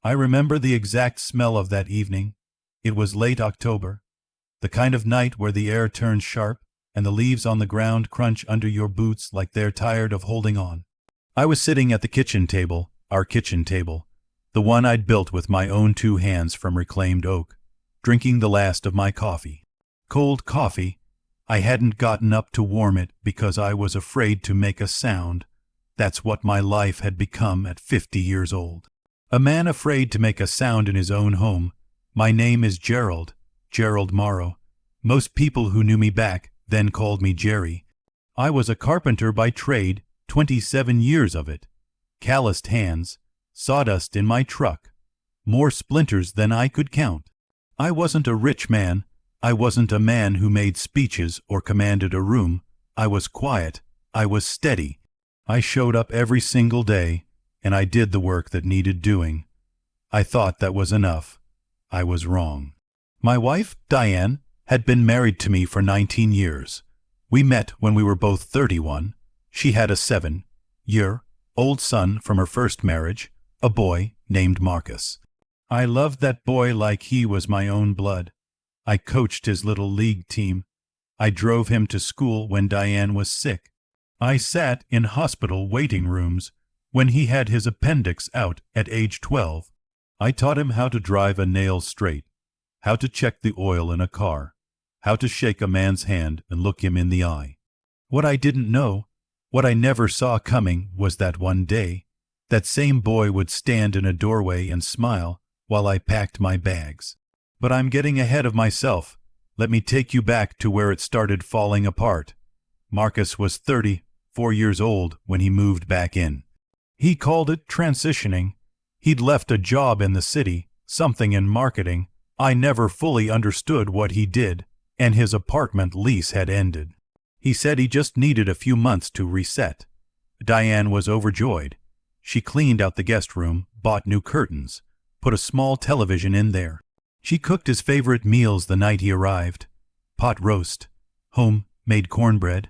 I remember the exact smell of that evening. It was late October, the kind of night where the air turns sharp and the leaves on the ground crunch under your boots like they're tired of holding on. I was sitting at the kitchen table, our kitchen table, the one I'd built with my own 2 hands from reclaimed oak, drinking the last of my coffee. Cold coffee. I hadn't gotten up to warm it because I was afraid to make a sound. That's what my life had become at 50 years old. A man afraid to make a sound in his own home. My name is Gerald, Gerald Morrow. Most people who knew me back then called me Jerry. I was a carpenter by trade, 27 years of it. Calloused hands, sawdust in my truck, more splinters than I could count. I wasn't a rich man. I wasn't a man who made speeches or commanded a room. I was quiet. I was steady. I showed up every single day, and I did the work that needed doing. I thought that was enough. I was wrong. My wife, Diane, had been married to me for 19 years. We met when we were both 31. She had a 7-year-old son from her first marriage, a boy named Marcus. I loved that boy like he was my own blood. I coached his little league team. I drove him to school when Diane was sick. I sat in hospital waiting rooms when he had his appendix out at age 12. I taught him how to drive a nail straight, how to check the oil in a car, how to shake a man's hand and look him in the eye. What I didn't know, what I never saw coming, was that one day, that same boy would stand in a doorway and smile while I packed my bags. But I'm getting ahead of myself. Let me take you back to where it started falling apart. Marcus was 34 years old when he moved back in. He called it transitioning. He'd left a job in the city, something in marketing. I never fully understood what he did, and his apartment lease had ended. He said he just needed a few months to reset. Diane was overjoyed. She cleaned out the guest room, bought new curtains, put a small television in there. She cooked his favorite meals the night he arrived: pot roast, home-made cornbread,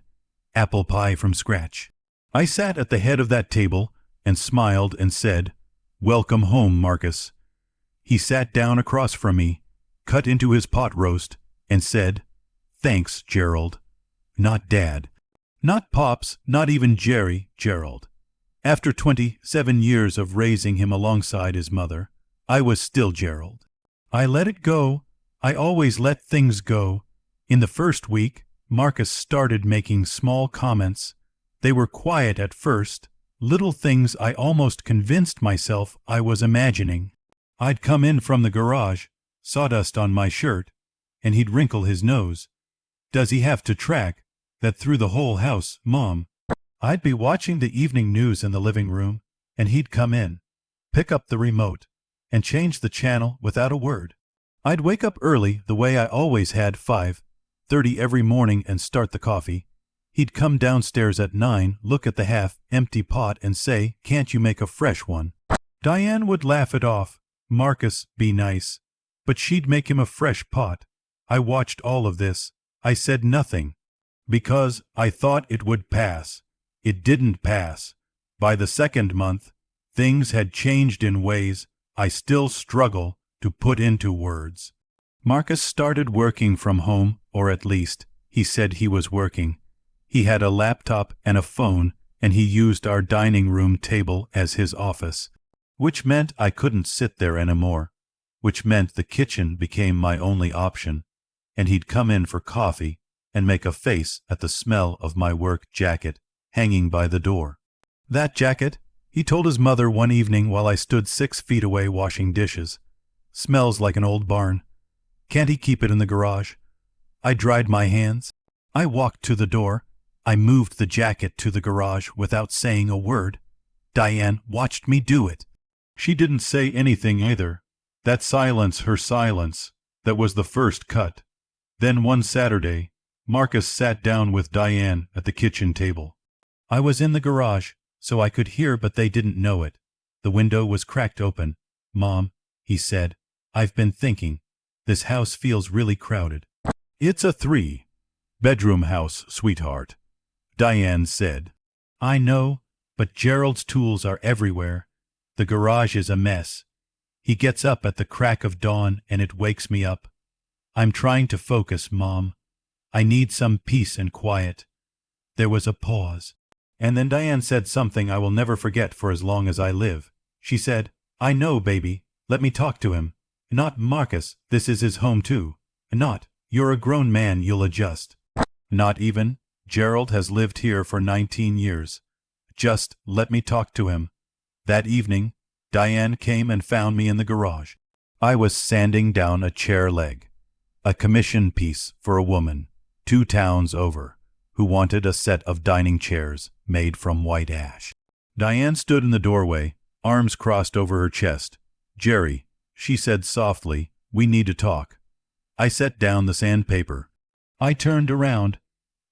apple pie from scratch. I sat at the head of that table and smiled and said, "Welcome home, Marcus." He sat down across from me, cut into his pot roast, and said, "Thanks, Gerald." Not Dad. Not Pops, not even Jerry, Gerald. After 27 years of raising him alongside his mother, I was still Gerald. I let it go. I always let things go. In the first week, Marcus started making small comments. They were quiet at first, little things I almost convinced myself I was imagining. I'd come in from the garage, sawdust on my shirt, and he'd wrinkle his nose. "Does he have to track that through the whole house, Mom?" I'd be watching the evening news in the living room, and he'd come in, pick up the remote, and change the channel without a word. I'd wake up early the way I always had, 5:30 every morning, and start the coffee. He'd come downstairs at 9, look at the half-empty pot and say, "Can't you make a fresh one?" Diane would laugh it off. "Marcus, be nice." But she'd make him a fresh pot. I watched all of this. I said nothing, because I thought it would pass. It didn't pass. By the second month, things had changed in ways I still struggle to put into words. Marcus started working from home, or at least, he said he was working. He had a laptop and a phone, and he used our dining room table as his office, which meant I couldn't sit there anymore, which meant the kitchen became my only option, and he'd come in for coffee and make a face at the smell of my work jacket hanging by the door. "That jacket," he told his mother one evening while I stood 6 feet away washing dishes, "smells like an old barn. Can't he keep it in the garage?" I dried my hands. I walked to the door. I moved the jacket to the garage without saying a word. Diane watched me do it. She didn't say anything either. That silence, her silence, that was the first cut. Then one Saturday, Marcus sat down with Diane at the kitchen table. I was in the garage, so I could hear, but they didn't know it. The window was cracked open. "Mom," he said, "I've been thinking. This house feels really crowded." "It's a 3-bedroom house, sweetheart," Diane said. "I know, but Gerald's tools are everywhere. The garage is a mess. He gets up at the crack of dawn and it wakes me up. I'm trying to focus, Mom. I need some peace and quiet. There was a pause. And then Diane said something I will never forget for as long as I live. She said, "I know, baby. Let me talk to him. Not Marcus, this is his home too. Not, you're a grown man, you'll adjust. Not even, Gerald has lived here for 19 years. Just let me talk to him." That evening, Diane came and found me in the garage. I was sanding down a chair leg, a commission piece for a woman, 2 towns over, who wanted a set of dining chairs made from white ash. Diane stood in the doorway, arms crossed over her chest. "Jerry," she said softly, "we need to talk." I set down the sandpaper. I turned around.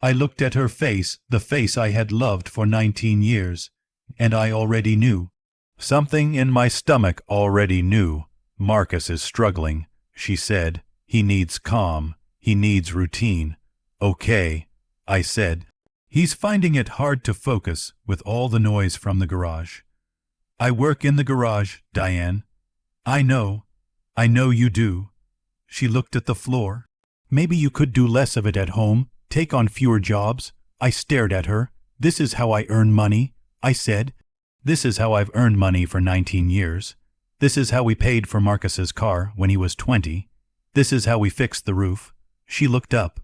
I looked at her face, the face I had loved for 19 years, and I already knew. Something in my stomach already knew. "Marcus is struggling," she said. "He needs calm. He needs routine." "Okay," I said. "He's finding it hard to focus with all the noise from the garage." "I work in the garage, Diane." I know you do." She looked at the floor. "Maybe you could do less of it at home, take on fewer jobs." I stared at her. "This is how I earn money," I said. "This is how I've earned money for 19 years. This is how we paid for Marcus's car when he was 20. This is how we fixed the roof." She looked up.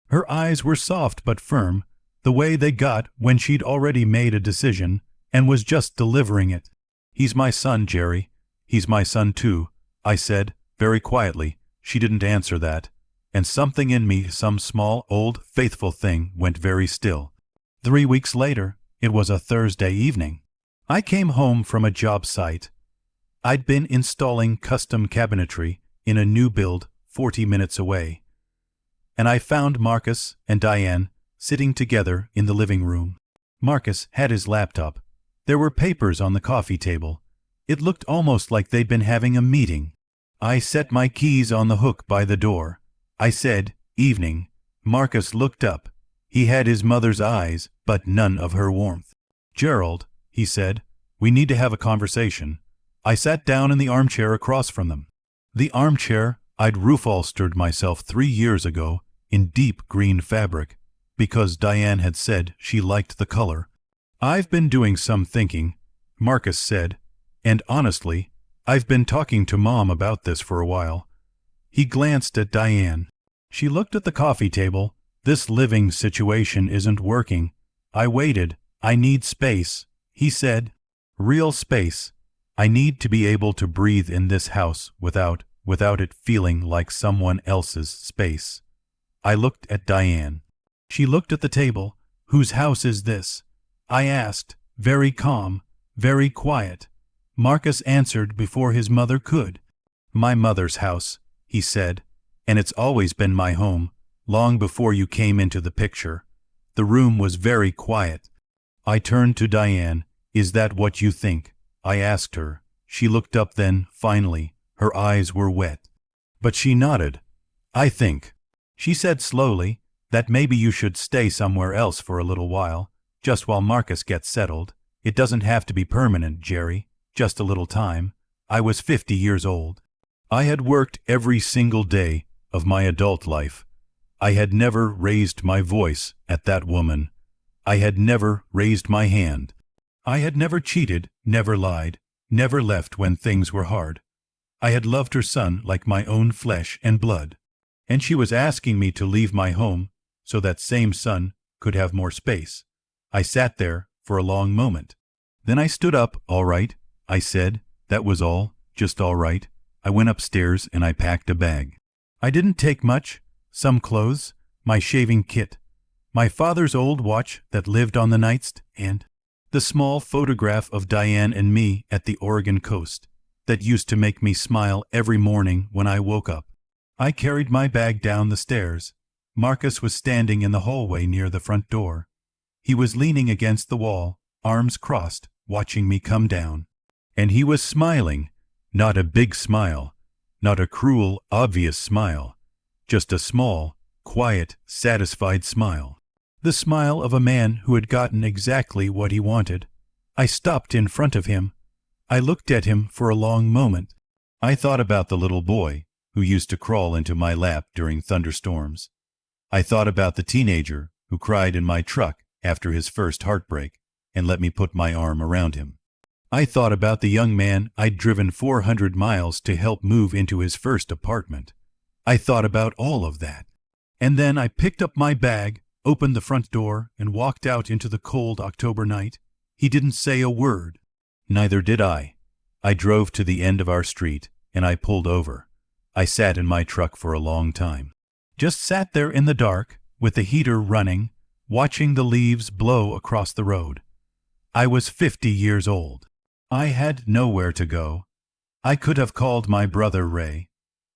Her eyes were soft but firm, the way they got when she'd already made a decision and was just delivering it. "He's my son, Jerry. He's my son too," I said, very quietly. She didn't answer that, and something in me, some small, old, faithful thing, went very still. 3 weeks later, it was a Thursday evening. I came home from a job site. I'd been installing custom cabinetry in a new build 40 minutes away, and I found Marcus and Diane sitting together in the living room. Marcus had his laptop. There were papers on the coffee table. It looked almost like they'd been having a meeting. I set my keys on the hook by the door. I said, "Evening." Marcus looked up. He had his mother's eyes, but none of her warmth. "Gerald," he said, "we need to have a conversation." I sat down in the armchair across from them. The armchair, I'd roof-upholstered myself 3 years ago in deep green fabric, because Diane had said she liked the color. "I've been doing some thinking," Marcus said, "and honestly, I've been talking to Mom about this for a while." He glanced at Diane. She looked at the coffee table. "This living situation isn't working." I waited. "I need space," he said. "Real space. I need to be able to breathe in this house without it feeling like someone else's space." I looked at Diane. She looked at the table. "Whose house is this?" I asked, very calm, very quiet. Marcus answered before his mother could. "My mother's house," he said, "and it's always been my home, long before you came into the picture." The room was very quiet. I turned to Diane. "Is that what you think?" I asked her. She looked up then, finally. Her eyes were wet. But she nodded. "I think," she said slowly, "that maybe you should stay somewhere else for a little while, just while Marcus gets settled. It doesn't have to be permanent, Jerry. Just a little time." I was 50 years old. I had worked every single day of my adult life. I had never raised my voice at that woman. I had never raised my hand. I had never cheated, never lied, never left when things were hard. I had loved her son like my own flesh and blood. And she was asking me to leave my home so that same son could have more space. I sat there for a long moment. Then I stood up. "All right," I said. That was all, just all right. I went upstairs and I packed a bag. I didn't take much. Some clothes, my shaving kit, my father's old watch that lived on the nightstand, and the small photograph of Diane and me at the Oregon coast that used to make me smile every morning when I woke up. I carried my bag down the stairs. Marcus was standing in the hallway near the front door. He was leaning against the wall, arms crossed, watching me come down. And he was smiling, not a big smile, not a cruel, obvious smile, just a small, quiet, satisfied smile. The smile of a man who had gotten exactly what he wanted. I stopped in front of him. I looked at him for a long moment. I thought about the little boy who used to crawl into my lap during thunderstorms. I thought about the teenager who cried in my truck after his first heartbreak and let me put my arm around him. I thought about the young man I'd driven 400 miles to help move into his first apartment. I thought about all of that. And then I picked up my bag, opened the front door, and walked out into the cold October night. He didn't say a word. Neither did I. I drove to the end of our street, and I pulled over. I sat in my truck for a long time. Just sat there in the dark, with the heater running, watching the leaves blow across the road. I was 50 years old. I had nowhere to go. I could have called my brother Ray.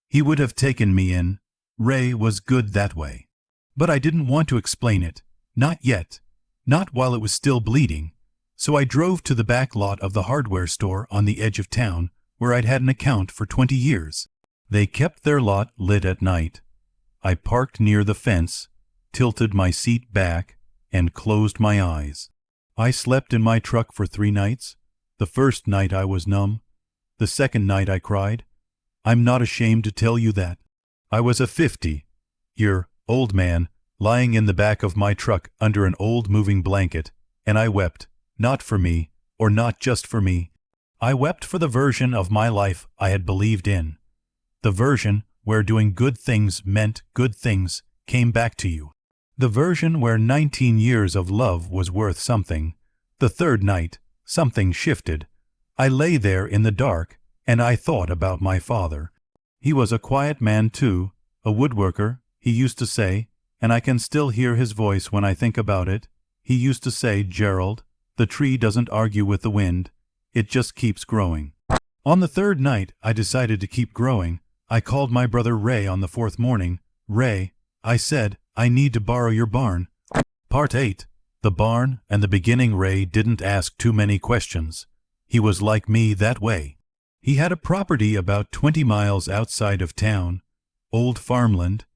He would have taken me in. Ray was good that way. But I didn't want to explain it. Not yet. Not while it was still bleeding. So I drove to the back lot of the hardware store on the edge of town, where I'd had an account for 20 years. They kept their lot lit at night. I parked near the fence, tilted my seat back, and closed my eyes. I slept in my truck for 3 nights. The first night I was numb. The second night I cried. I'm not ashamed to tell you that. I was a 50-year-old man lying in the back of my truck under an old moving blanket, and I wept, not for me, or not just for me. I wept for the version of my life I had believed in. The version where doing good things meant good things came back to you. The version where 19 years of love was worth something. The third night, something shifted. I lay there in the dark, and I thought about my father. He was a quiet man too, a woodworker, he used to say, and I can still hear his voice when I think about it. He used to say, "Gerald, the tree doesn't argue with the wind, it just keeps growing." On the third night, I decided to keep growing. I called my brother Ray on the fourth morning. "Ray," I said, "I need to borrow your barn." Part 8. The barn and the beginning. Ray didn't ask too many questions. He was like me that way. He had a property about 20 miles outside of town, old farmland.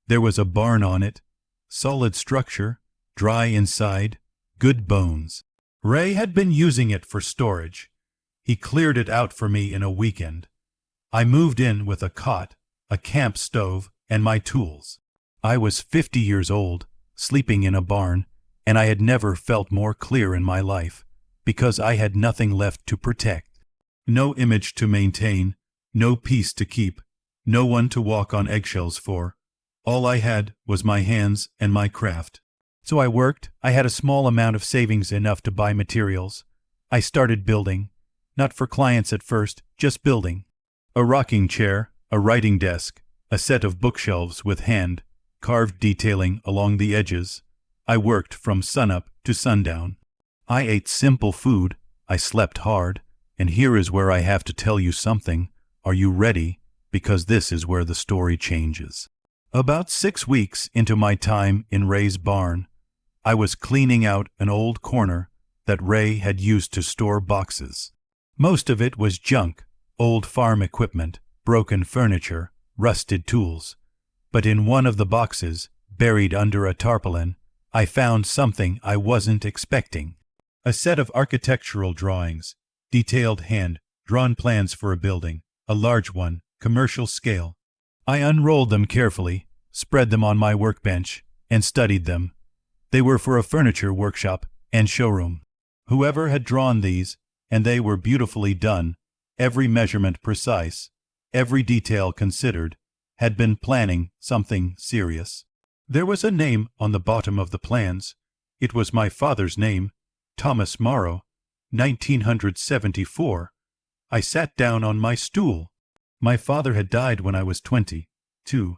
There was a barn on it, solid structure, dry inside, good bones. Ray had been using it for storage. He cleared it out for me in a weekend. I moved in with a cot, a camp stove, and my tools. I was 50 years old, sleeping in a barn, and I had never felt more clear in my life, because I had nothing left to protect. No image to maintain, no peace to keep, no one to walk on eggshells for. All I had was my hands and my craft. So I worked. I had a small amount of savings, enough to buy materials. I started building. Not for clients at first, just building. A rocking chair, a writing desk, a set of bookshelves with hand-carved detailing along the edges. I worked from sunup to sundown. I ate simple food. I slept hard. And here is where I have to tell you something. Are you ready? Because this is where the story changes. About 6 weeks into my time in Ray's barn, I was cleaning out an old corner that Ray had used to store boxes. Most of it was junk, old farm equipment, broken furniture, rusted tools. But in one of the boxes, buried under a tarpaulin, I found something I wasn't expecting. A set of architectural drawings, detailed hand-drawn plans for a building, a large one, commercial scale. I unrolled them carefully, spread them on my workbench, and studied them. They were for a furniture workshop and showroom. Whoever had drawn these, and they were beautifully done, every measurement precise, every detail considered, had been planning something serious. There was a name on the bottom of the plans. It was my father's name, Thomas Morrow, 1974. I sat down on my stool. My father had died when I was 22.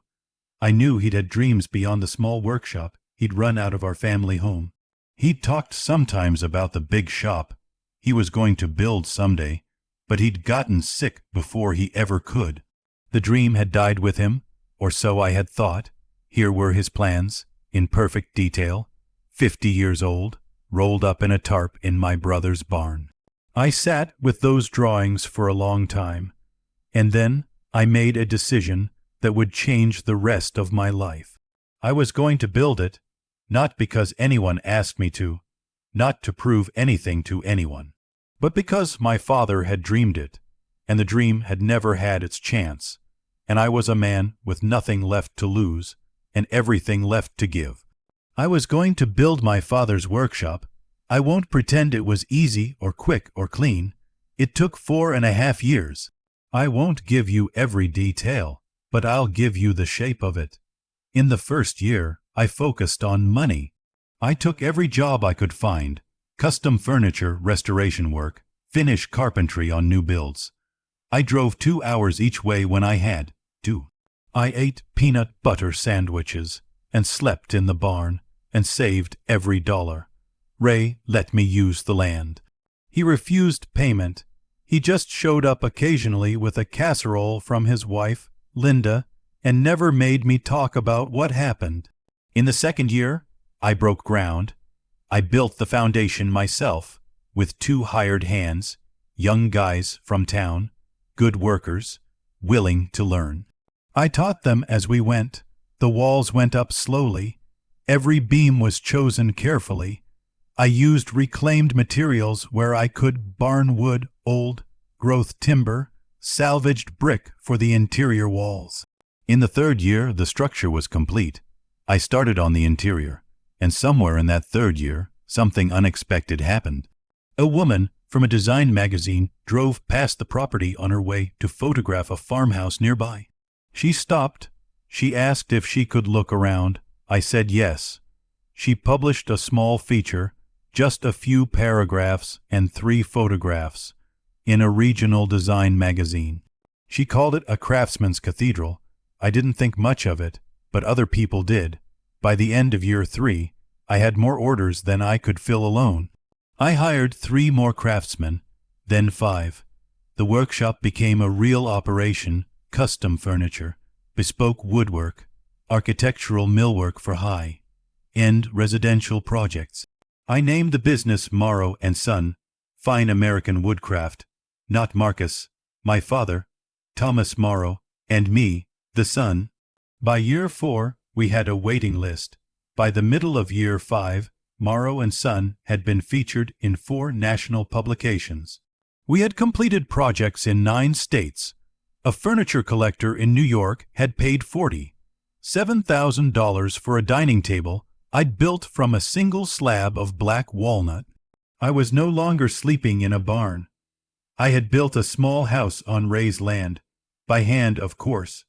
I knew he'd had dreams beyond the small workshop he'd run out of our family home. He'd talked sometimes about the big shop he was going to build someday, but he'd gotten sick before he ever could. The dream had died with him, or so I had thought. Here were his plans, in perfect detail, 50 years old, rolled up in a tarp in my brother's barn. I sat with those drawings for a long time, and then I made a decision that would change the rest of my life. I was going to build it, not because anyone asked me to, not to prove anything to anyone, but because my father had dreamed it. and the dream had never had its chance, and I was a man with nothing left to lose and everything left to give. I was going to build my father's workshop. I won't pretend it was easy or quick or clean. It took 4.5 years. I won't give you every detail, but I'll give you the shape of it. In the first year, I focused on money. I took every job I could find: custom furniture restoration work, finish carpentry on new builds. I drove 2 hours each way when I had to. I ate peanut butter sandwiches and slept in the barn and saved every dollar. Ray let me use the land. He refused payment. He just showed up occasionally with a casserole from his wife, Linda, and never made me talk about what happened. In the second year, I broke ground. I built the foundation myself with 2 hired hands, young guys from town, good workers, willing to learn. I taught them as we went. The walls went up slowly. Every beam was chosen carefully. I used reclaimed materials where I could: barn wood, old growth timber, salvaged brick for the interior walls. In the third year, the structure was complete. I started on the interior, and somewhere in that third year, something unexpected happened. A woman from a design magazine drove past the property on her way to photograph a farmhouse nearby. She stopped. She asked if she could look around. I said yes. She published a small feature, just a few paragraphs and 3 photographs, in a regional design magazine. She called it a craftsman's cathedral. I didn't think much of it, but other people did. By the end of year 3, I had more orders than I could fill alone. I hired 3 more craftsmen, then 5. The workshop became a real operation: custom furniture, bespoke woodwork, architectural millwork for high-end residential projects. I named the business Morrow & Son, Fine American Woodcraft, not Marcus, my father, Thomas Morrow, and me, the son. By year 4, we had a waiting list. By the middle of year 5, Morrow & Son had been featured in 4 national publications. We had completed projects in 9 states. A furniture collector in New York had paid $47,000 for a dining table I'd built from a single slab of black walnut. I was no longer sleeping in a barn. I had built a small house on Ray's land, by hand, of course.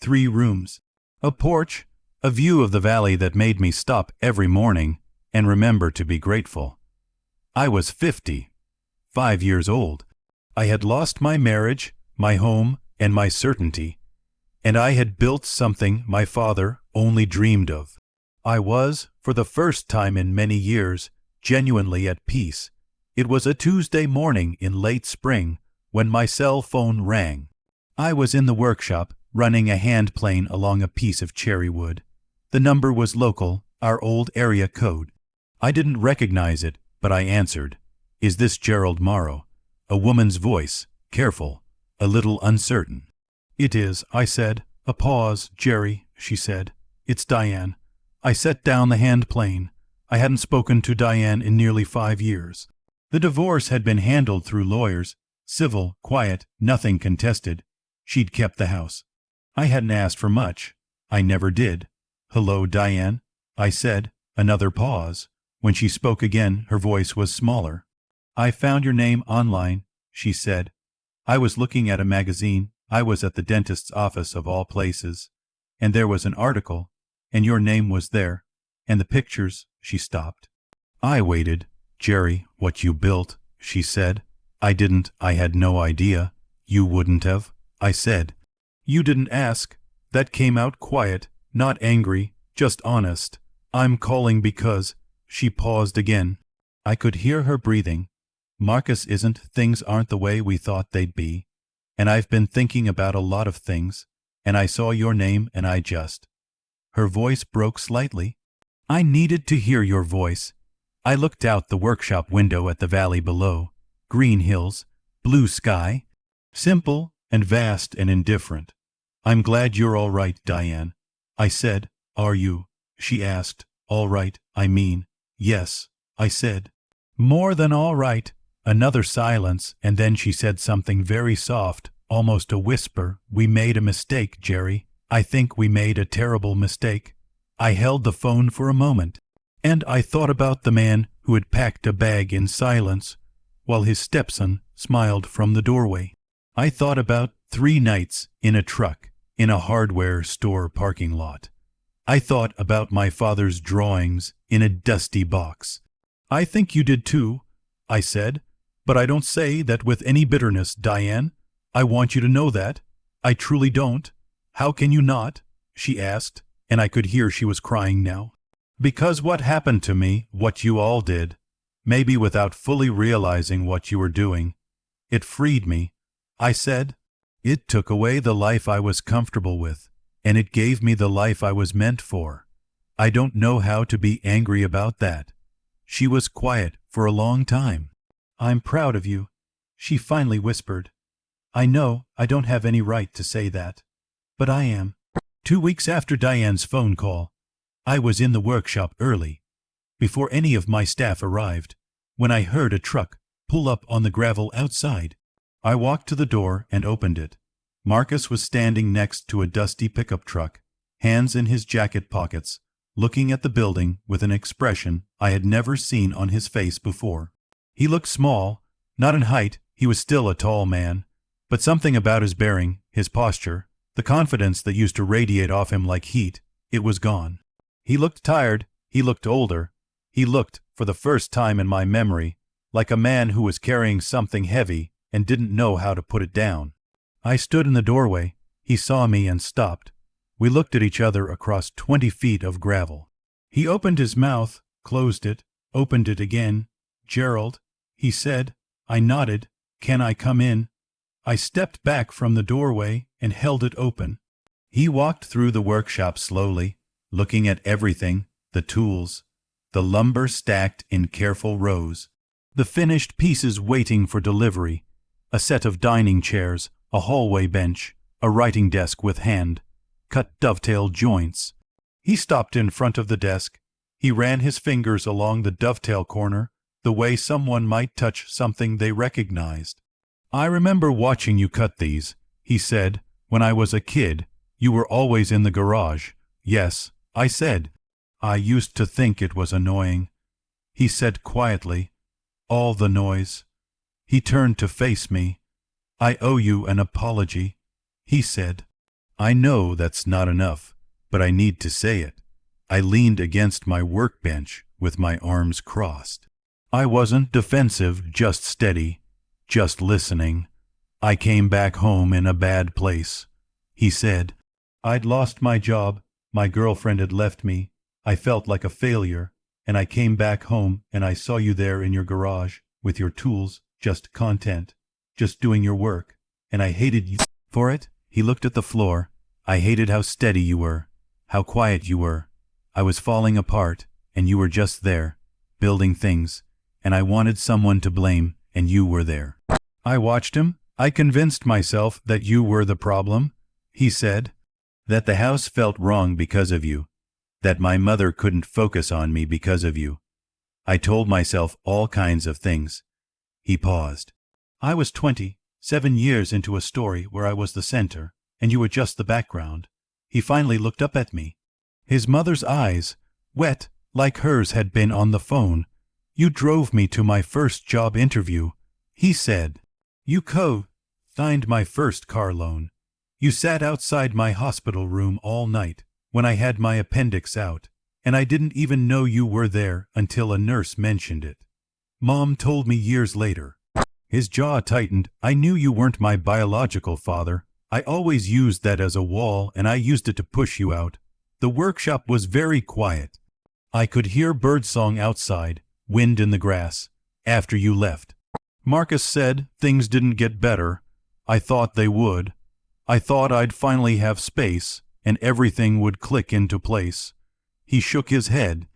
3 rooms, a porch, a view of the valley that made me stop every morning and remember to be grateful. I was 55 years old. I had lost my marriage, my home, and my certainty, and I had built something my father only dreamed of. I was, for the first time in many years, genuinely at peace. It was a Tuesday morning in late spring when my cell phone rang. I was in the workshop, running a hand plane along a piece of cherry wood. The number was local, our old area code. I didn't recognize it, but I answered. "Is this Gerald Morrow?" A woman's voice, careful, a little uncertain. "It is," I said. A pause. "Jerry," she said. "It's Diane." I set down the hand plane. I hadn't spoken to Diane in nearly 5 years. The divorce had been handled through lawyers, civil, quiet, nothing contested. She'd kept the house. I hadn't asked for much. I never did. "Hello, Diane," I said. Another pause. When she spoke again, her voice was smaller. "I found your name online," she said. "I was looking at a magazine. I was at the dentist's office of all places, and there was an article, and your name was there, and the pictures." She stopped. I waited. "Jerry, what you built," she said. I had no idea. "You wouldn't have," I said. "You didn't ask." That came out quiet, not angry, just honest. "I'm calling because—" She paused again. I could hear her breathing. "Marcus isn't, things aren't the way we thought they'd be. And I've been thinking about a lot of things, and I saw your name and I just—" Her voice broke slightly. "I needed to hear your voice." I looked out the workshop window at the valley below. Green hills, blue sky, simple and vast and indifferent. "I'm glad you're all right, Diane," I said. "Are you?" she asked. "All right, I mean." "Yes," I said. "More than all right," Another silence, and then she said something very soft, almost a whisper. "We made a mistake, Jerry. I think we made a terrible mistake." I held the phone for a moment, and I thought about the man who had packed a bag in silence, while his stepson smiled from the doorway. I thought about 3 nights in a truck in a hardware store parking lot. I thought about my father's drawings in a dusty box. "I think you did too," I said, "but I don't say that with any bitterness, Diane. I want you to know that. I truly don't." "How can you not?" she asked, and I could hear she was crying now. "Because what happened to me, what you all did, maybe without fully realizing what you were doing, it freed me," I said. "It took away the life I was comfortable with, and it gave me the life I was meant for. I don't know how to be angry about that." She was quiet for a long time. "I'm proud of you," she finally whispered. "I know I don't have any right to say that, but I am." 2 weeks after Diane's phone call, I was in the workshop early, before any of my staff arrived, when I heard a truck pull up on the gravel outside. I walked to the door and opened it. Marcus was standing next to a dusty pickup truck, hands in his jacket pockets, looking at the building with an expression I had never seen on his face before. He looked small, not in height, he was still a tall man, but something about his bearing, his posture, the confidence that used to radiate off him like heat, it was gone. He looked tired, he looked older, he looked, for the first time in my memory, like a man who was carrying something heavy and didn't know how to put it down. I stood in the doorway. He saw me and stopped. We looked at each other across 20 feet of gravel. He opened his mouth, closed it, opened it again. "Gerald," he said. I nodded. "Can I come in?" I stepped back from the doorway and held it open. He walked through the workshop slowly, looking at everything, the tools, the lumber stacked in careful rows, the finished pieces waiting for delivery, a set of dining chairs, a hallway bench, a writing desk with hand-cut dovetail joints. He stopped in front of the desk. He ran his fingers along the dovetail corner, the way someone might touch something they recognized. "I remember watching you cut these," he said. "When I was a kid, you were always in the garage." "Yes," I said. "I used to think it was annoying," he said quietly. "All the noise." He turned to face me. "I owe you an apology," he said. "I know that's not enough, but I need to say it." I leaned against my workbench with my arms crossed. I wasn't defensive, just steady, just listening. "I came back home in a bad place," he said. "I'd lost my job, my girlfriend had left me, I felt like a failure, and I came back home and I saw you there in your garage, with your tools, just content, just doing your work, and I hated you for it." He looked at the floor. "I hated how steady you were, how quiet you were. I was falling apart, and you were just there, building things, and I wanted someone to blame, and you were there." I watched him. "I convinced myself that you were the problem," he said. "That the house felt wrong because of you. That my mother couldn't focus on me because of you. I told myself all kinds of things." He paused. "I was 27 years into a story where I was the center, and you were just the background." He finally looked up at me. His mother's eyes, wet like hers had been on the phone. "You drove me to my first job interview," he said. "You co-signed my first car loan. You sat outside my hospital room all night when I had my appendix out, and I didn't even know you were there until a nurse mentioned it. Mom told me years later." His jaw tightened. "I knew you weren't my biological father. I always used that as a wall, and I used it to push you out. The workshop was very quiet. I could hear birdsong outside, wind in the grass, after you left. Marcus said things didn't get better. I thought they would. I thought I'd finally have space, and everything would click into place." He shook his head.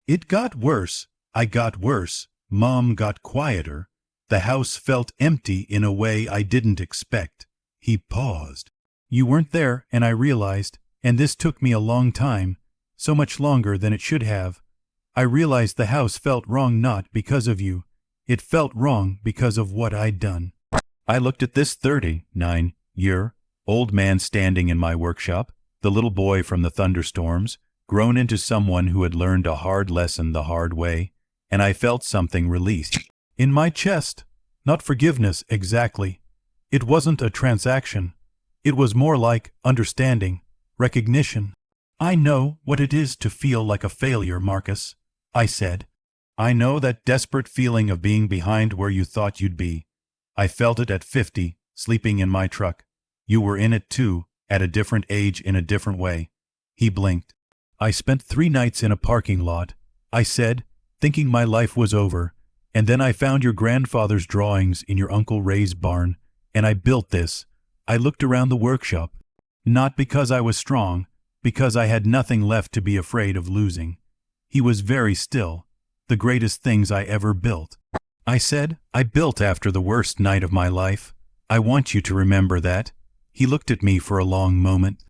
"It got worse. I got worse. Mom got quieter. The house felt empty in a way I didn't expect." He paused. "You weren't there, and I realized, and this took me a long time, so much longer than it should have. I realized the house felt wrong not because of you. It felt wrong because of what I'd done. I looked at this 39-year-old man standing in my workshop, the little boy from the thunderstorms, grown into someone who had learned a hard lesson the hard way, and I felt something released in my chest. Not forgiveness exactly. It wasn't a transaction. It was more like understanding, recognition. I know what it is to feel like a failure, Marcus, I said. I know that desperate feeling of being behind where you thought you'd be. I felt it at 50, sleeping in my truck. You were in it too, at a different age in a different way. He blinked. I spent 3 nights in a parking lot, I said, thinking my life was over, and then I found your grandfather's drawings in your Uncle Ray's barn, and I built this. I looked around the workshop, not because I was strong, because I had nothing left to be afraid of losing. He was very still. The greatest things I ever built. I said, I built after the worst night of my life. I want you to remember that. He looked at me for a long moment.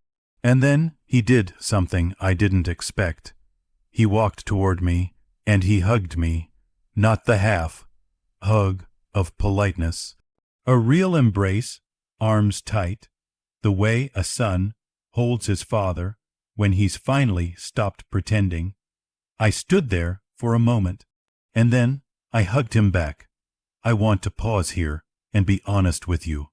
And then he did something I didn't expect. He walked toward me, and he hugged me. Not the half hug of politeness. A real embrace, arms tight, the way a son holds his father when he's finally stopped pretending. I stood there for a moment, and then I hugged him back. I want to pause here and be honest with you.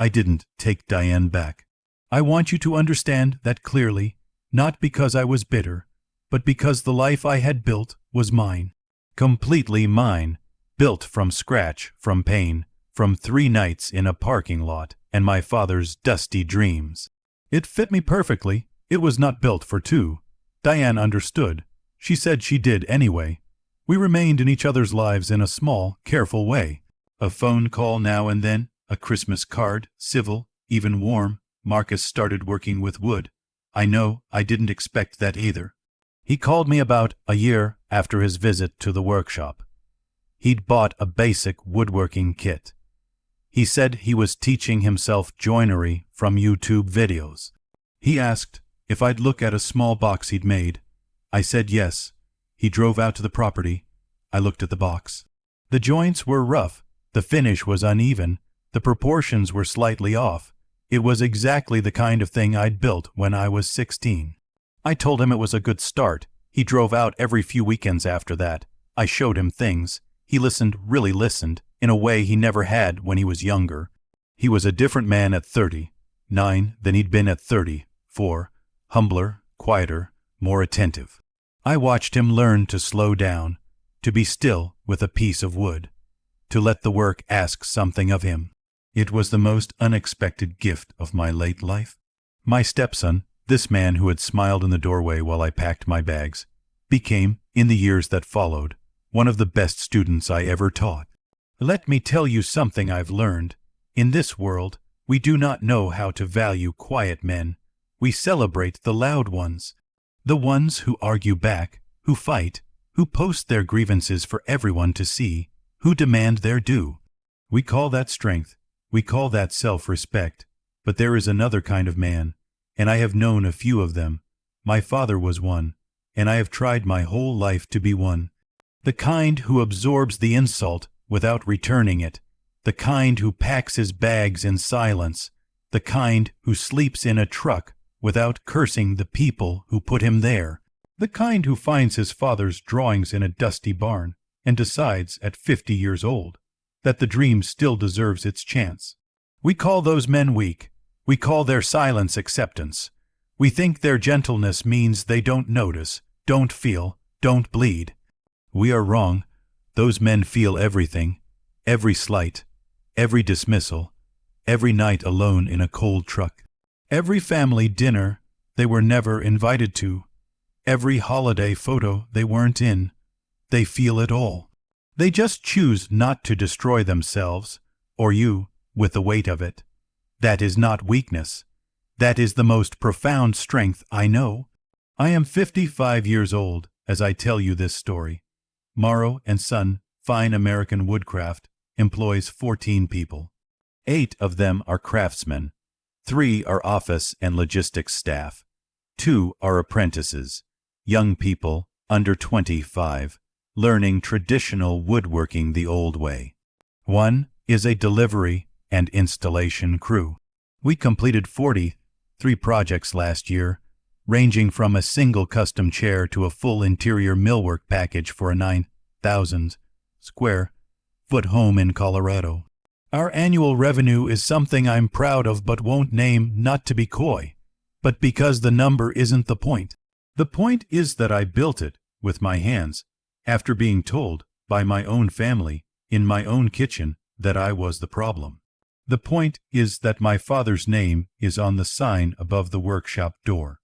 I didn't take Diane back. I want you to understand that clearly, not because I was bitter, but because the life I had built was mine. Completely mine, built from scratch, from pain, from 3 nights in a parking lot and my father's dusty dreams. It fit me perfectly. It was not built for 2. Diane understood. She said she did anyway. We remained in each other's lives in a small, careful way. A phone call now and then, a Christmas card, civil, even warm. Marcus started working with wood. I know I didn't expect that either. He called me about a year after his visit to the workshop. He'd bought a basic woodworking kit. He said he was teaching himself joinery from YouTube videos. He asked if I'd look at a small box he'd made. I said yes. He drove out to the property. I looked at the box. The joints were rough. The finish was uneven. The proportions were slightly off. It was exactly the kind of thing I'd built when I was 16. I told him it was a good start. He drove out every few weekends after that. I showed him things. He listened, really listened, in a way he never had when he was younger. He was a different man at 39 than he'd been at 34, humbler, quieter, more attentive. I watched him learn to slow down, to be still with a piece of wood, to let the work ask something of him. It was the most unexpected gift of my late life. My stepson, this man who had smiled in the doorway while I packed my bags, became, in the years that followed, one of the best students I ever taught. Let me tell you something I've learned. In this world, we do not know how to value quiet men. We celebrate the loud ones. The ones who argue back, who fight, who post their grievances for everyone to see, who demand their due. We call that strength. We call that self-respect. But there is another kind of man, and I have known a few of them. My father was one, and I have tried my whole life to be one. The kind who absorbs the insult without returning it. The kind who packs his bags in silence. The kind who sleeps in a truck without cursing the people who put him there. The kind who finds his father's drawings in a dusty barn and decides at 50 years old that the dream still deserves its chance. We call those men weak. We call their silence acceptance. We think their gentleness means they don't notice, don't feel, don't bleed. We are wrong. Those men feel everything, every slight, every dismissal, every night alone in a cold truck. Every family dinner they were never invited to, every holiday photo they weren't in. They feel it all. They just choose not to destroy themselves, or you, with the weight of it. That is not weakness. That is the most profound strength I know. I am 55 years old as I tell you this story. Morrow & Son Fine American Woodcraft employs 14 people. 8 of them are craftsmen. 3 are office and logistics staff. 2 are apprentices, young people under 25, learning traditional woodworking the old way. One is a delivery and installation crew. We completed 43 projects last year, ranging from a single custom chair to a full interior millwork package for a 9,000 square foot home in Colorado. Our annual revenue is something I'm proud of but won't name, not to be coy, but because the number isn't the point. The point is that I built it with my hands after being told by my own family in my own kitchen that I was the problem. The point is that my father's name is on the sign above the workshop door.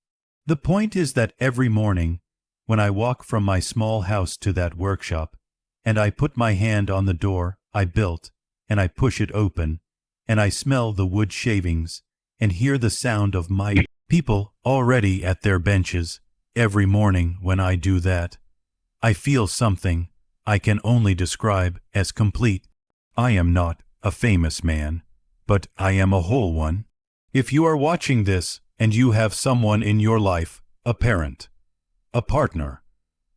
The point is that every morning when I walk from my small house to that workshop and I put my hand on the door I built and I push it open and I smell the wood shavings and hear the sound of my people already at their benches, every morning when I do that, I feel something I can only describe as complete. I am not a famous man, but I am a whole one. If you are watching this and you have someone in your life, a parent, a partner,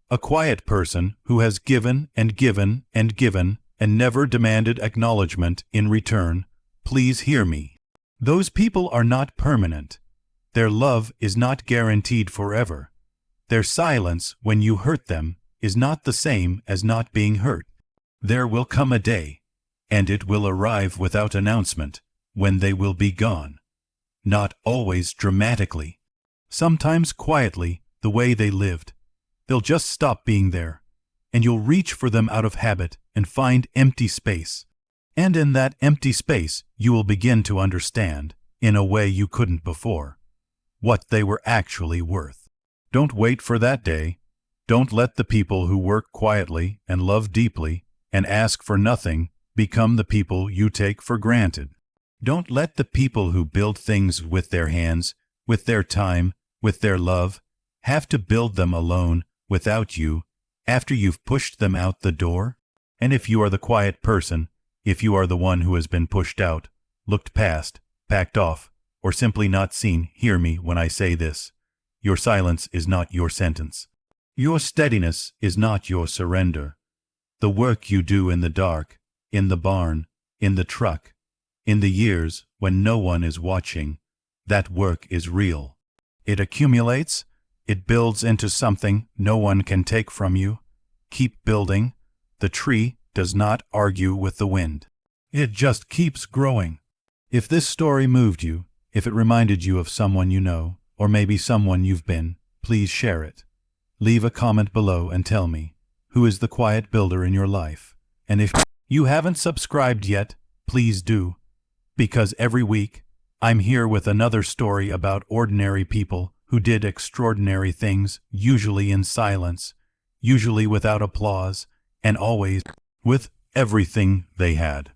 a quiet person who has given and given and given and never demanded acknowledgement in return, please hear me. Those people are not permanent. Their love is not guaranteed forever. Their silence when you hurt them is not the same as not being hurt. There will come a day, and it will arrive without announcement, when they will be gone. Not always dramatically. Sometimes quietly, the way they lived. They'll just stop being there, and you'll reach for them out of habit and find empty space. And in that empty space, you will begin to understand, in a way you couldn't before, what they were actually worth. Don't wait for that day. Don't let the people who work quietly and love deeply and ask for nothing become the people you take for granted. Don't let the people who build things with their hands, with their time, with their love, have to build them alone, without you, after you've pushed them out the door. And if you are the quiet person, if you are the one who has been pushed out, looked past, packed off, or simply not seen, hear me when I say this. Your silence is not your sentence. Your steadiness is not your surrender. The work you do in the dark, in the barn, in the truck, in the years when no one is watching, that work is real. It accumulates, it builds into something no one can take from you. Keep building. The tree does not argue with the wind. It just keeps growing. If this story moved you, if it reminded you of someone you know, or maybe someone you've been, please share it. Leave a comment below and tell me, who is the quiet builder in your life? And if you haven't subscribed yet, please do, because every week I'm here with another story about ordinary people who did extraordinary things, usually in silence, usually without applause, and always with everything they had.